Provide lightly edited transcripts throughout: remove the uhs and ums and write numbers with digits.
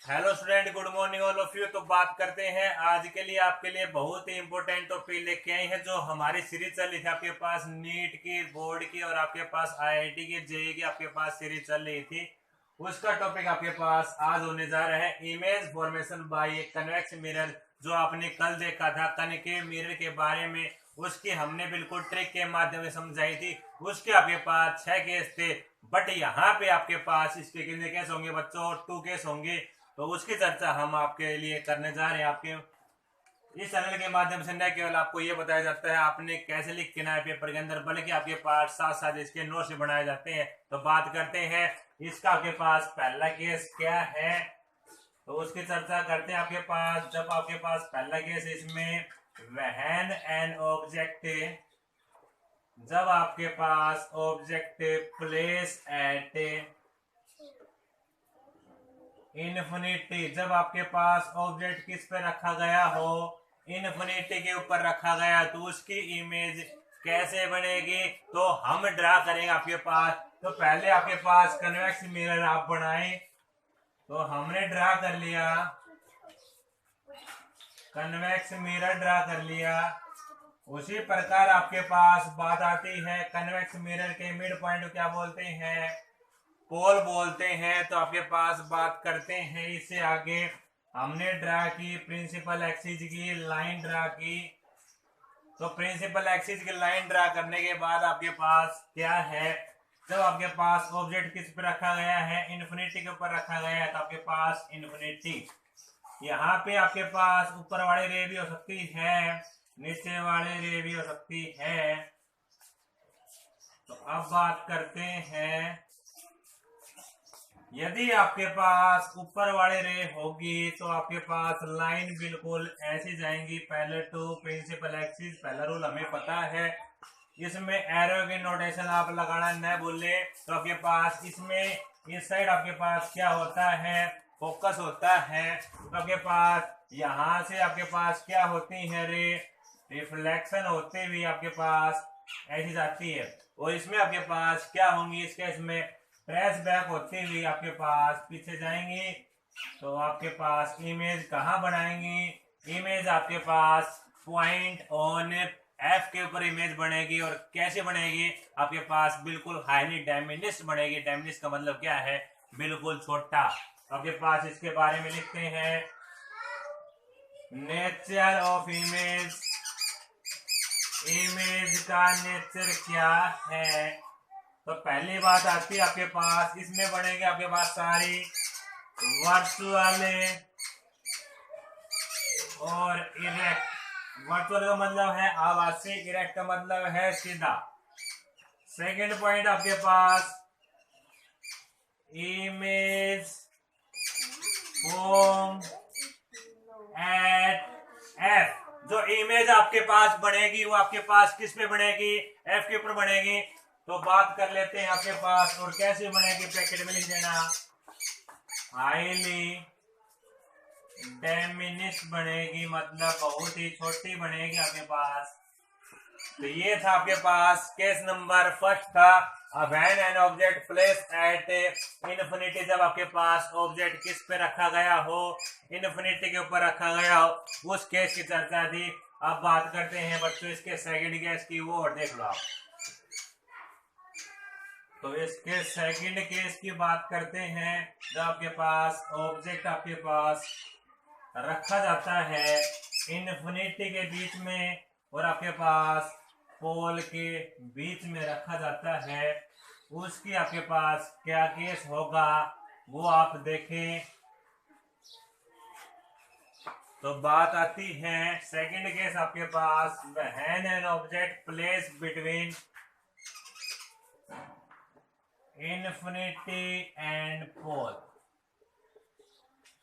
Hello student, good morning all of you. तो बात करते हैं आज के लिए आपके लिए बहुत ही इंपॉर्टेंट टॉपिक लेके आए हैं। जो हमारी सीरीज चल रही थी आपके पास नीट की, बोर्ड की और आपके पास आईआईटी की, जेईई की आपके पास सीरीज चल रही थी, उसका टॉपिक आपके पास आज होने जा रहा है image formation by convex mirror. जो आपने कल देखा था कनकेव मिरर के बारे में, उसकी हमने बिल्कुल ट्रिक के माध्यम से समझाई थी। उसके आपके पास 6 केस थे, बट यहाँ पे आपके पास इसके कितने केस होंगे बच्चों? 2 केस होंगे। तो उसकी चर्चा हम आपके लिए करने जा रहे हैं। आपके इस चैनल के माध्यम से न केवल आपको ये बताया जाता है आपने कैसे लिख के ना है पेपर के अंदर, बल्कि आपके पास साथ साथ इसके नोट्स भी बनाए जाते हैं। तो बात करते हैं इसका आपके पास पहला केस क्या है, तो उसकी चर्चा करते हैं। आपके पास जब आपके पास पहला केस इसमें व्हेन एन ऑब्जेक्ट, जब आपके पास ऑब्जेक्ट प्लेस एट इन्फिनिटी, जब आपके पास ऑब्जेक्ट किस पे रखा गया हो? इन्फिनिटी के ऊपर रखा गया, तो उसकी इमेज कैसे बनेगी? तो हम ड्रा करेंगे आपके पास। तो पहले आपके पास कन्वेक्स मिरर आप बनाए, तो हमने ड्रा कर लिया, कन्वेक्स मिरर ड्रा कर लिया। उसी प्रकार आपके पास बात आती है कन्वेक्स मिरर के मिड पॉइंट क्या बोलते हैं? पोल बोलते हैं। तो आपके पास बात करते हैं इससे आगे। हमने ड्रा की प्रिंसिपल एक्सिस की लाइन ड्रा की, तो प्रिंसिपल एक्सिस की लाइन ड्रा करने के बाद आपके पास क्या है? जब आपके पास ऑब्जेक्ट किस पे रखा गया है? इन्फिनिटी के ऊपर रखा गया है, तो आपके पास इन्फिनिटी। यहाँ पे आपके पास ऊपर वाले रे भी हो सकती है, नीचे वाले रे भी हो सकती है। तो अब बात करते हैं, यदि आपके पास ऊपर वाले रे होगी तो आपके पास लाइन बिल्कुल ऐसी जाएंगी। पहले टू प्रिंसिपल एक्सिस, पहला रूल हमें पता है। इसमें एरो की नोटेशन आप लगाना न भूले। तो आपके पास इसमें इस साइड आपके पास क्या होता है? फोकस होता है। तो आपके पास यहाँ से आपके पास क्या होती है? रे रिफ्लेक्शन होते हुए आपके पास ऐसी जाती है, और इसमें आपके पास क्या होंगी? इस केस में ट्रेस बैक होते हुए आपके पास पीछे जाएंगी। तो आपके पास इमेज कहाँ बनाएंगी? इमेज आपके पास पॉइंट ऑन एफ के ऊपर इमेज बनेगी। और कैसे बनेगी? आपके पास बिल्कुल हाईली डायमिनिस्ट बनेगी। डायमिनिस्ट का मतलब क्या है? बिल्कुल छोटा। आपके पास इसके बारे में लिखते हैं नेचर ऑफ इमेज, इमेज का नेचर क्या है? तो पहली बात आती है आपके पास, इसमें बनेगी आपके पास सारी वर्चुअल और इरेक्ट। वर्चुअल का मतलब है आभासी, इरेक्ट का मतलब है सीधा। सेकंड पॉइंट आपके पास इमेज फॉर्म एट एफ। जो इमेज आपके पास बनेगी वो आपके पास किस पे बनेगी? एफ के ऊपर बनेगी। तो बात कर लेते हैं आपके पास, और कैसे बनेगी ब्रैकेट में लिख देना, हाईली डायमिनिस्ट बनेगी, मतलब बहुत ही छोटी बनेगी आपके पास। तो ये था आपके पास केस नंबर फर्स्ट था, when an object place at infinity, जब आपके पास ऑब्जेक्ट किस पे रखा गया हो? इन्फिनिटी के ऊपर रखा गया हो, उस केस की चर्चा थी। अब बात करते हैं बच्चों इसके सेकंड केस की, वो और देख लो आप। तो इसके सेकंड केस की बात करते हैं, जब आपके पास ऑब्जेक्ट आपके पास रखा जाता है इन्फिनिटी के बीच में और आपके पास पोल के बीच में रखा जाता है, उसकी आपके पास क्या केस होगा वो आप देखें। तो बात आती है सेकंड केस आपके पास, when an object place between infinity and pole.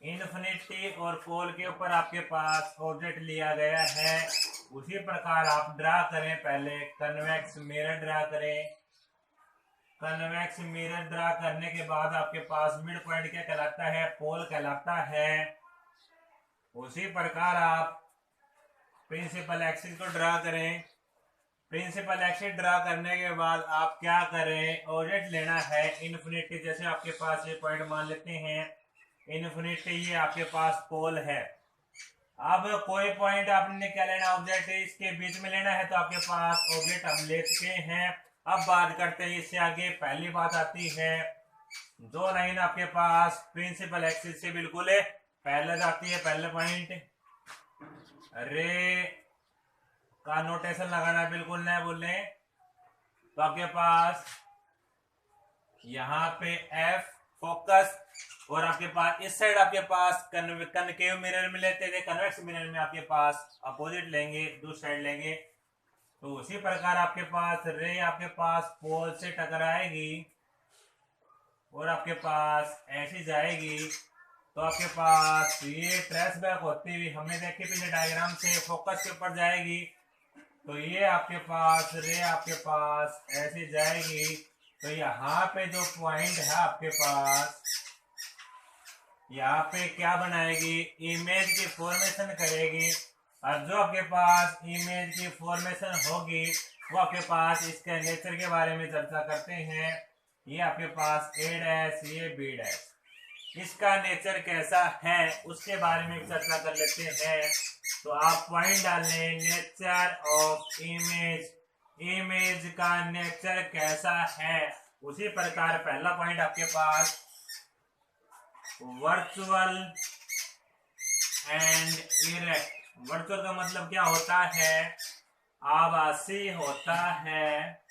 Infinity और पोल के ऊपर आपके पास ऑब्जेक्ट लिया गया है, उसी प्रकार आप ड्रा करें। पहले कन्वेक्स मिरर ड्रा करें। कन्वेक्स मिरर ड्रा करने के बाद आपके पास मिड पॉइंट क्या कहलाता है? पोल कहलाता है। उसी प्रकार आप प्रिंसिपल एक्सिस को ड्रा करें। प्रिंसिपल एक्सिस ड्रा करने के बाद आप क्या करें, ऑब्जेक्ट लेना है इन्फिनिटी। जैसे आपके पास ये पॉइंट मान लेते हैं इन्फिनिटी, ये आपके पास पोल है। अब कोई पॉइंट आपने क्या लेना, ऑब्जेक्ट इसके बीच में लेना है, तो आपके पास ऑब्जेक्ट हम ले चुके हैं। अब बात करते हैं इससे आगे। पहली बात आती है जो लाइन आपके पास प्रिंसिपल एक्सिस से बिल्कुल पहले जाती है, पहले पॉइंट रे का नोटेशन लगाना बिल्कुल नहीं भूले। तो आपके पास यहाँ पे एफ फोकस, और आपके पास इस साइड आपके पास कनकेव मिरर में लेते थे, कन्वेक्स मिरर में आपके पास अपोजिट लेंगे, दूसरी साइड लेंगे। तो उसी प्रकार आपके पास रे आपके पास पोल से टकराएगी और आपके पास ऐसी जाएगी। तो आपके पास ये ट्रेस बैक होती हुई हमने देखी पिछले डायग्राम से, फोकस के ऊपर जाएगी। तो ये आपके पास रे आपके पास ऐसी जाएगी। तो यहाँ पे जो पॉइंट है आपके पास, यहाँ पे क्या बनाएगी, इमेज की फॉर्मेशन करेगी। और जो आपके पास इमेज की फॉर्मेशन होगी वो आपके पास इसके नेचर के बारे में चर्चा करते हैं। ये आपके पास ए डैश, ये बी डैश, इसका नेचर कैसा है उसके बारे में चर्चा कर लेते हैं। तो आप पॉइंट डाल लें नेचर ऑफ इमेज, इमेज का नेचर कैसा है। उसी प्रकार पहला पॉइंट आपके पास वर्चुअल एंड इरेक्ट। वर्चुअल का मतलब क्या होता है, आभासी होता है,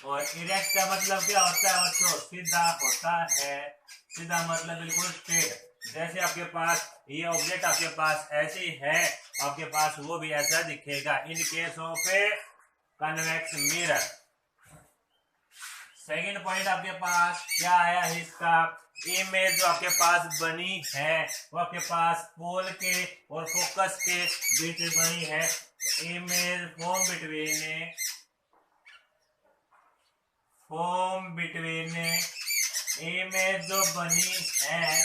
और इरेक्ट का मतलब क्या होता है बच्चों, सीधा होता है। सीधा मतलब बिल्कुल स्ट्रेट। जैसे आपके पास ये ऑब्जेक्ट आपके पास ऐसी है, आपके पास वो भी ऐसा दिखेगा in case of a convex mirror. Second point आपके पास क्या आया है, इसका इमेज जो आपके पास बनी है वो आपके पास पोल के और फोकस के बीच बनी है। इमेज फॉर्म बिटवीन इमेज जो बनी है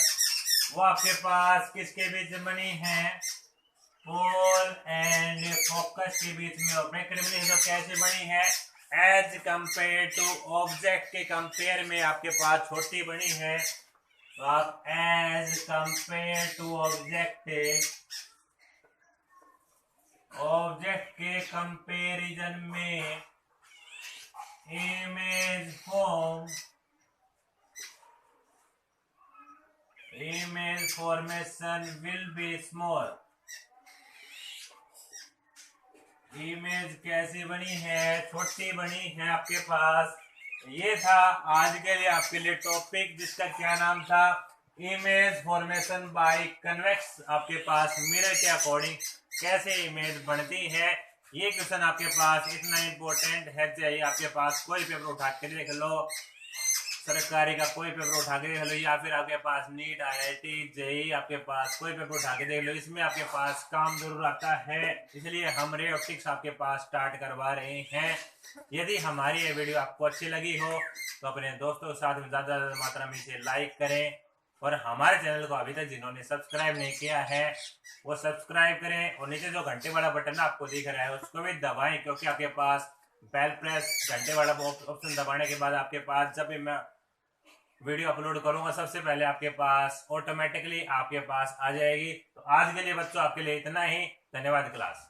वो आपके पास किसके बीच बनी है, पोल एंड फोकस के बीच में। और ब्रैकेट में तो कैसे बनी है, एज कंपेयर टू ऑब्जेक्ट के कंपेयर में आपके पास छोटी बनी है। तो आप as compare to object, object के कंपेरिजन में image formation will be small. Image कैसी बनी है, छोटी बनी है आपके पास। ये था आज के लिए आपके लिए टॉपिक, जिसका क्या नाम था, इमेज फॉर्मेशन बाय कन्वेक्स आपके पास मिरर के अकॉर्डिंग कैसे इमेज बनती है। ये क्वेश्चन आपके पास इतना इंपॉर्टेंट है, चाहिए आपके पास कोई पेपर उठा के देख लो, सरकारी का कोई पेपर उठा के देख लो, या फिर आपके पास नीट IIT जेई आपके पास कोई पेपर उठा के देख लो, इसमें आपके पास काम जरूर आता है। इसलिए हम रे ऑप्टिक्स आपके पास स्टार्ट करवा रहे हैं। यदि हमारी ये वीडियो आपको अच्छी लगी हो तो अपने दोस्तों के साथ में ज़्यादा मात्रा में इसे लाइक करें, और हमारे चैनल को अभी तक जिन्होंने सब्सक्राइब नहीं किया है वो सब्सक्राइब करें, और नीचे जो घंटे वाला बटन आपको दिख रहा है उसको भी दबाएं, क्योंकि आपके पास बेल प्रेस घंटे वाला ऑप्शन दबाने के बाद आपके पास जब भी मैं वीडियो अपलोड करूंगा सबसे पहले आपके पास ऑटोमेटिकली आपके पास आ जाएगी। तो आज के लिए बच्चों आपके लिए इतना ही। धन्यवाद क्लास।